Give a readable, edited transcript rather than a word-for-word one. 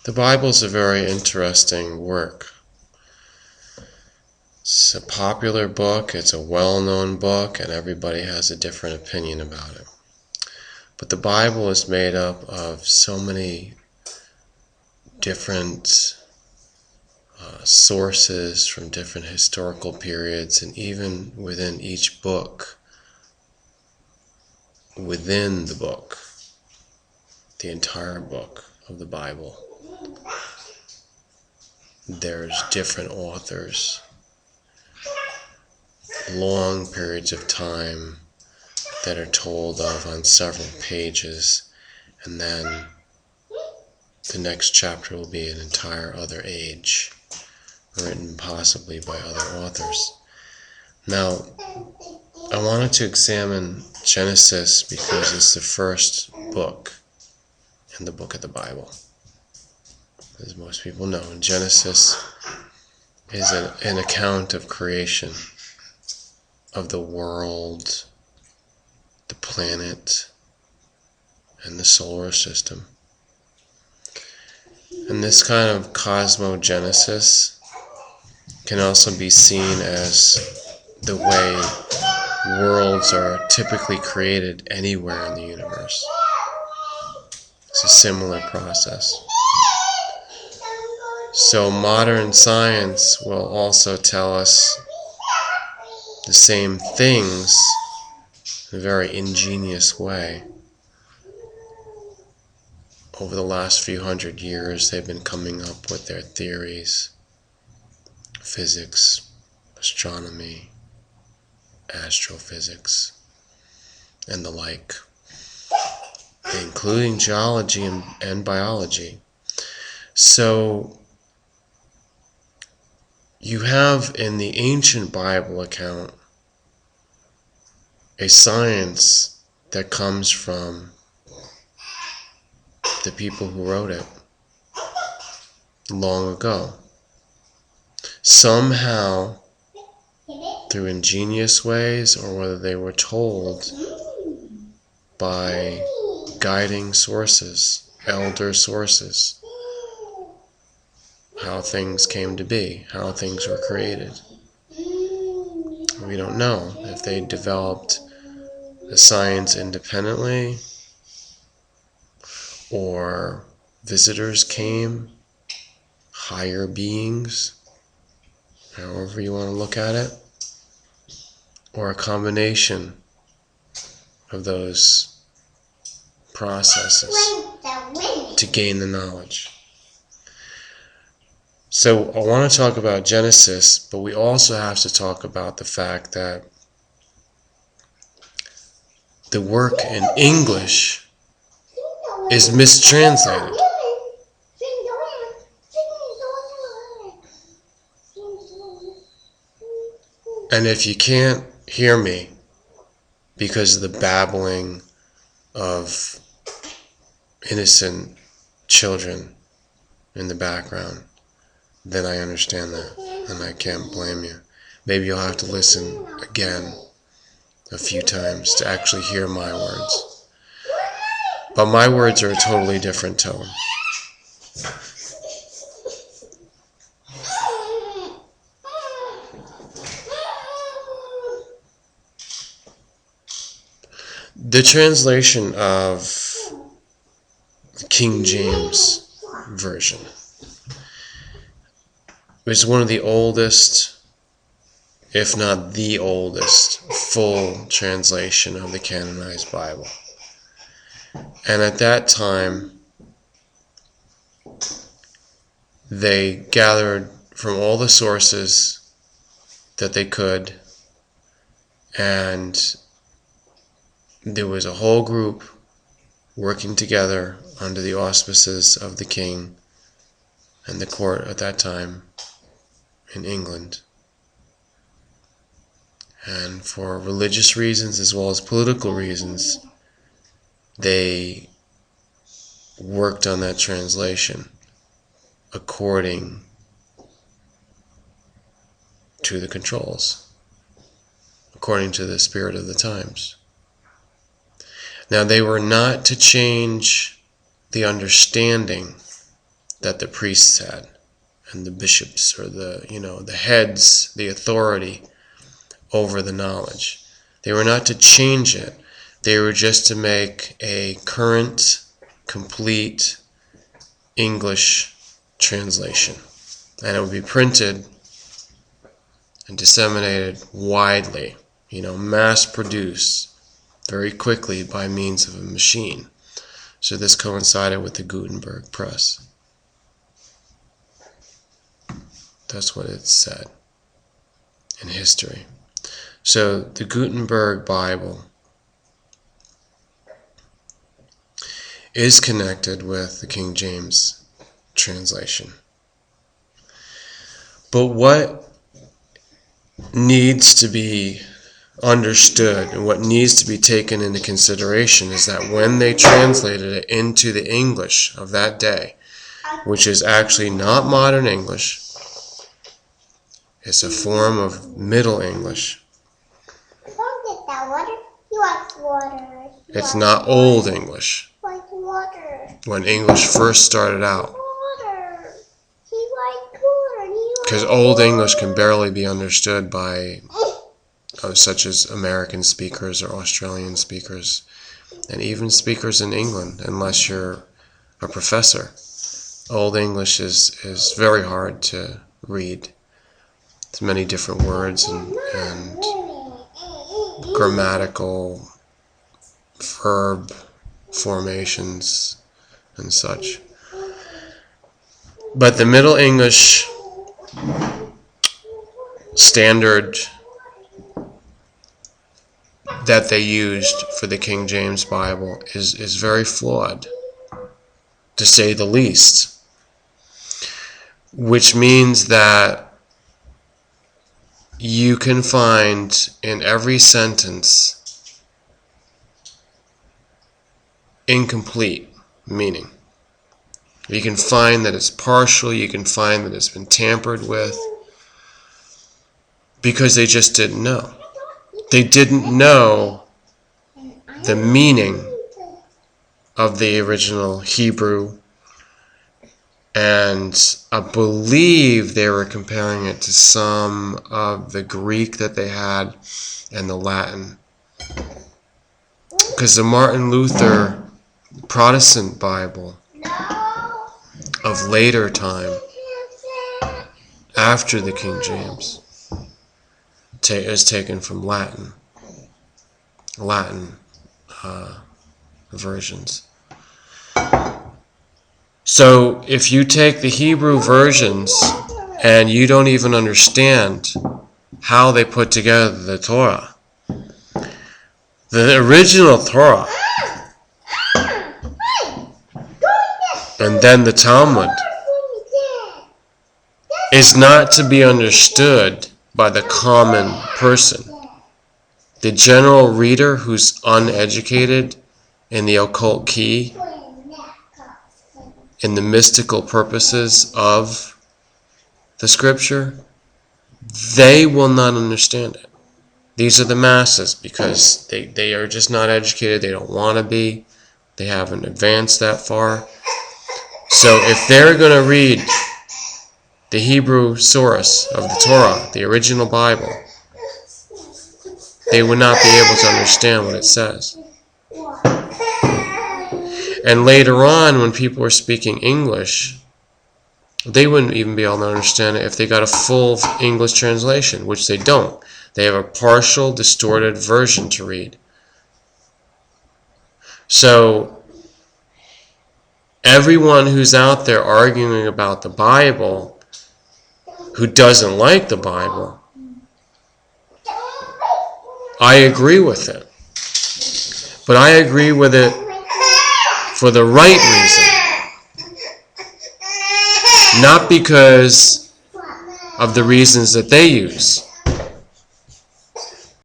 The Bible's a very interesting work. It's a popular book, it's a well-known book, and everybody has a different opinion about it. But the Bible is made up of so many different sources from different historical periods, and even within each book, within the book, the entire book of the Bible, there's different authors, long periods of time that are told of on several pages, and then the next chapter will be an entire other age, written possibly by other authors. Now, I wanted to examine Genesis because it's the first book in the book of the Bible. As most people know, Genesis is an account of creation, of the world, the planet, and the solar system. And this kind of cosmogenesis can also be seen as the way worlds are typically created anywhere in the universe. It's a similar process. So modern science will also tell us the same things in a very ingenious way. Over the last few hundred years, they've been coming up with their theories, physics, astronomy, astrophysics, and the like, including geology and biology. So, you have in the ancient Bible account a science that comes from the people who wrote it long ago. Somehow, through ingenious ways, or whether they were told by guiding sources, elder sources, how things came to be, how things were created. We don't know if they developed the science independently, or visitors came, higher beings, however you want to look at it, or a combination of those processes to gain the knowledge. So I want to talk about Genesis, but we also have to talk about the fact that the work in English is mistranslated. And if you can't hear me because of the babbling of innocent children in the background, then I understand that, and I can't blame you. Maybe you'll have to listen again a few times to actually hear my words. But my words are a totally different tone. The translation of the King James Version is one of the oldest, if not the oldest, full translation of the canonized Bible. And at that time, they gathered from all the sources that they could, and there was a whole group working together under the auspices of the king and the court at that time in England. And for religious reasons as well as political reasons, they worked on that translation according to the controls, according to the spirit of the times. Now, they were not to change the understanding that the priests had, and the bishops, or the heads, the authority over the knowledge. They were not to change it. They were just to make a current, complete English translation. And it would be printed and disseminated widely, mass-produced very quickly by means of a machine. So this coincided with the Gutenberg press. That's what it said in history. So the Gutenberg Bible is connected with the King James translation. But what needs to be understood and what needs to be taken into consideration is that when they translated it into the English of that day, which is actually not modern English, it's a form of Middle English. Don't get that water. He wants water. It's not Old English. He likes water. When English first started out. Water. He likes water. Because Old English can barely be understood by such as American speakers or Australian speakers, and even speakers in England, unless you're a professor. Old English is very hard to read. There's many different words and grammatical verb formations and such. But the Middle English standard that they used for the King James Bible is very flawed, to say the least. Which means that you can find in every sentence incomplete meaning. You can find that it's partial, you can find that it's been tampered with, because they just didn't know. They didn't know the meaning of the original Hebrew, and I believe they were comparing it to some of the Greek that they had and the Latin. Because the Martin Luther Protestant Bible of later time, after the King James, is taken from Latin versions. So if you take the Hebrew versions and you don't even understand how they put together the Torah, the original Torah, and then the Talmud, is not to be understood by the common person. The general reader who's uneducated in the occult key, in the mystical purposes of the scripture, they will not understand it. These are the masses, because they are just not educated, they don't want to be, they haven't advanced that far. So if they're going to read the Hebrew source of the Torah, the original Bible, they would not be able to understand what it says. And later on, when people were speaking English, they wouldn't even be able to understand it if they got a full English translation, which they don't. They have a partial, distorted version to read. So everyone who's out there arguing about the Bible, who doesn't like the Bible, I agree with it. But I agree with it for the right reason. Not because of the reasons that they use.